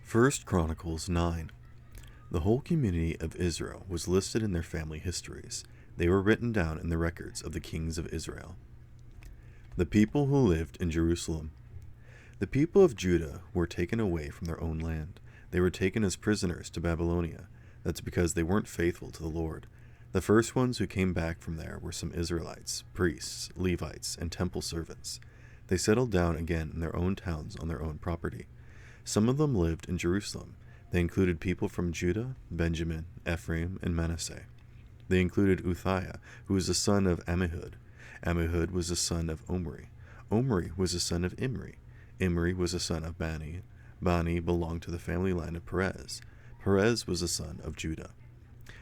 1 Chronicles 9. The whole community of Israel was listed in their family histories. They were written down in the records of the kings of Israel. The people who lived in Jerusalem. The people of Judah were taken away from their own land. They were taken as prisoners to Babylonia. That's because they weren't faithful to the Lord. The first ones who came back from there were some Israelites, priests, Levites, and temple servants. They settled down again in their own towns on their own property. Some of them lived in Jerusalem. They included people from Judah, Benjamin, Ephraim, and Manasseh. They included Uzziah, who was the son of Ammihud. Ammihud was the son of Omri. Omri was the son of Imri. Imri was the son of Bani. Bani belonged to the family line of Perez. Perez was the son of Judah.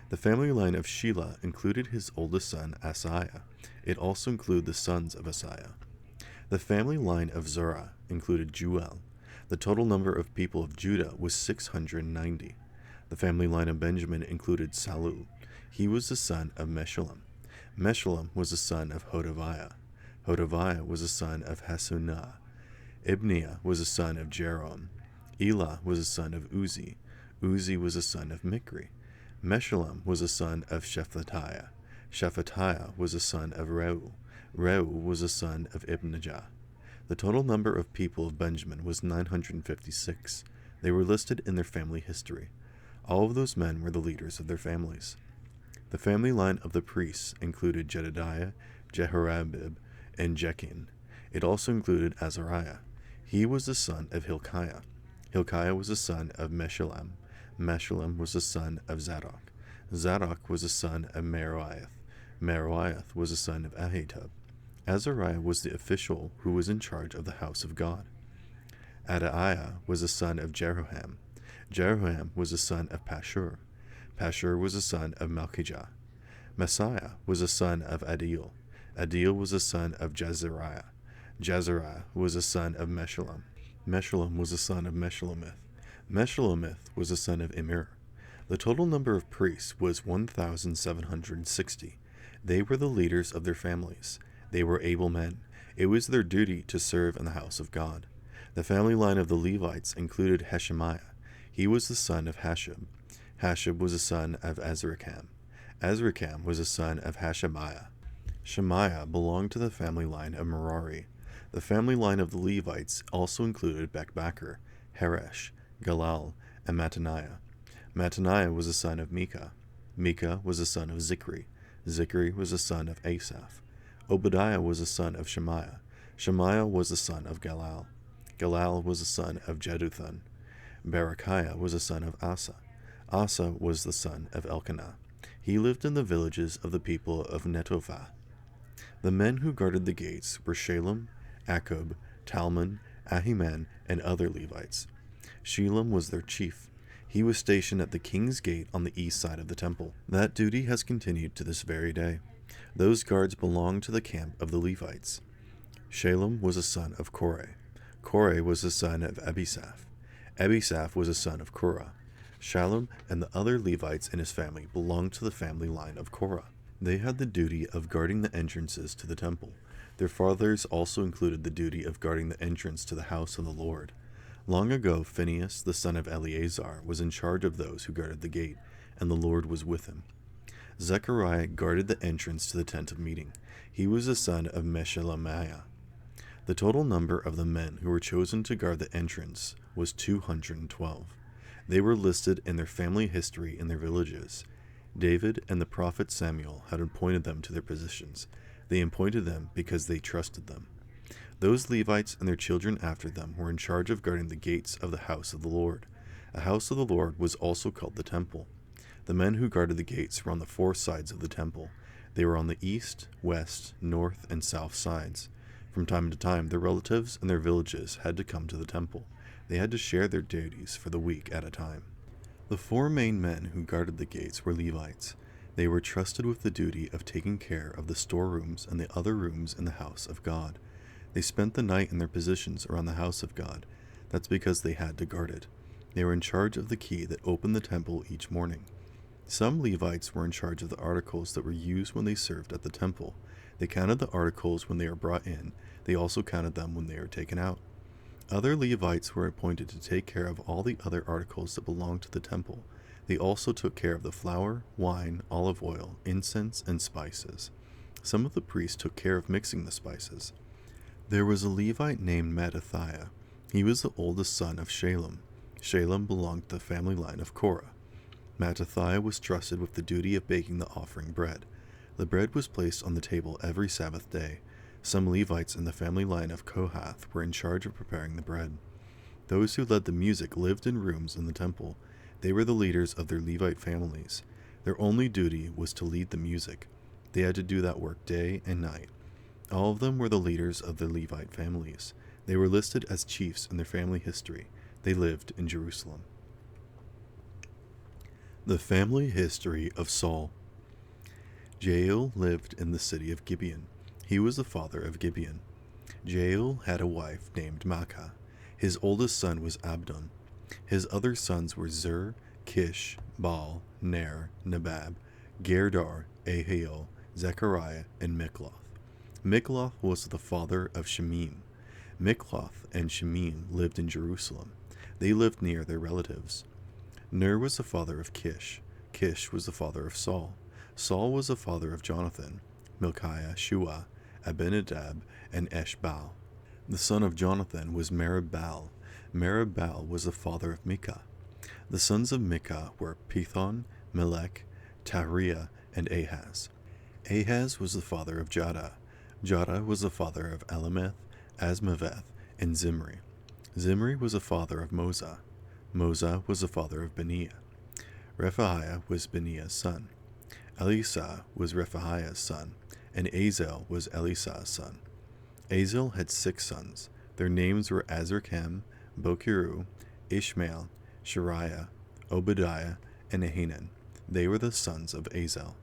The family line of Shelah included his oldest son, Asaiah. It also included the sons of Asaiah. The family line of Zerah included Juel. The total number of people of Judah was 690. The family line of Benjamin included Sallu. He was the son of Meshullam. Meshullam was the son of Hodaviah. Hodaviah was the son of Hasunah. Ibniah was the son of Jeroam. Elah was the son of Uzi. Uzi was the son of Mikri. Meshullam was the son of Shephatiah. Shephatiah was the son of Reu. Reu was the son of Ibnijah. The total number of people of Benjamin was 956. They were listed in their family history. All of those men were the leaders of their families. The family line of the priests included Jedediah, Jehoram, and Jekin. It also included Azariah. He was the son of Hilkiah. Hilkiah was the son of Meshullam. Meshullam was the son of Zadok. Zadok was the son of Meroiah. Meroiah was the son of Ahitub. Azariah was the official who was in charge of the house of God. Adaiah was the son of Jeroham. Jeroham was the son of Pashur. Pashur was the son of Malchijah. Messiah was the son of Adil. Adil was the son of Jezariah. Jezariah was the son of Meshullam. Meshullam was the son of Meshullamith. Meshullamith was the son of Immer. The total number of priests was 1,760. They were the leaders of their families. They were able men. It was their duty to serve in the house of God. The family line of the Levites included Hashemiah. He was the son of Hashub. Hashub was the son of Azrikam. Azrikam was the son of Hashemiah. Shemaiah belonged to the family line of Merari. The family line of the Levites also included Bekbacher, Heresh, Galal, and Mattaniah. Mattaniah was the son of Micah. Micah was the son of Zikri. Zikri was the son of Asaph. Obadiah was the son of Shemaiah. Shemaiah was the son of Galal. Galal was the son of Jeduthun. Berechiah was the son of Asa. Asa was the son of Elkanah. He lived in the villages of the people of Netophah. The men who guarded the gates were Shalem, Akub, Talmon, Ahiman, and other Levites. Shalem was their chief. He was stationed at the king's gate on the east side of the temple. That duty has continued to this very day. Those guards belonged to the camp of the Levites. Shalem was the son of Korah. Korah was the son of Abisaph. Abisaph was the son of Korah. Shalom and the other Levites in his family belonged to the family line of Korah. They had the duty of guarding the entrances to the temple. Their fathers also included the duty of guarding the entrance to the house of the Lord. Long ago, Phinehas, the son of Eleazar, was in charge of those who guarded the gate, and the Lord was with him. Zechariah guarded the entrance to the tent of meeting. He was the son of Meshelemiah. The total number of the men who were chosen to guard the entrance was 212. They were listed in their family history in their villages. David and the prophet Samuel had appointed them to their positions. They appointed them because they trusted them. Those Levites and their children after them were in charge of guarding the gates of the house of the Lord. The house of the Lord was also called the temple. The men who guarded the gates were on the four sides of the temple. They were on the east, west, north, and south sides. From time to time, their relatives and their villages had to come to the temple. They had to share their duties for the week at a time. The four main men who guarded the gates were Levites. They were trusted with the duty of taking care of the storerooms and the other rooms in the house of God. They spent the night in their positions around the house of God. That's because they had to guard it. They were in charge of the key that opened the temple each morning. Some Levites were in charge of the articles that were used when they served at the temple. They counted the articles when they were brought in. They also counted them when they were taken out. Other Levites were appointed to take care of all the other articles that belonged to the temple. They also took care of the flour, wine, olive oil, incense, and spices. Some of the priests took care of mixing the spices. There was a Levite named Mattathiah. He was the oldest son of Shalem. Shalem belonged to the family line of Korah. Mattathiah was trusted with the duty of baking the offering bread. The bread was placed on the table every Sabbath day. Some Levites in the family line of Kohath were in charge of preparing the bread. Those who led the music lived in rooms in the temple. They were the leaders of their Levite families. Their only duty was to lead the music. They had to do that work day and night. All of them were the leaders of the Levite families. They were listed as chiefs in their family history. They lived in Jerusalem. The family history of Saul. Jael lived in the city of Gibeon. He was the father of Gibeon. Jael had a wife named Maacah. His oldest son was Abdon. His other sons were Zur, Kish, Baal, Ner, Nabab, Gerdar, Ahiel, Zechariah, and Mikloth. Mikloth was the father of Shemim. Mikloth and Shemim lived in Jerusalem. They lived near their relatives. Ner was the father of Kish. Kish was the father of Saul. Saul was the father of Jonathan, Milchiah, Shua, Abinadab, and Eshbaal. The son of Jonathan was Merib-Baal. Merib-Baal was the father of Micah. The sons of Micah were Pithon, Melech, Tahriah, and Ahaz. Ahaz was the father of Jada. Jada was the father of Alameth, Asmaveth, and Zimri. Zimri was the father of Moza. Moza was the father of Beniah. Rephaiah was Beniah's son. Elisah was Rephaiah's son, and Azel was Elisah's son. Azel had 6 sons. Their names were Azrikam, Bokiru, Ishmael, Shariah, Obadiah, and Ahanan. They were the sons of Azel.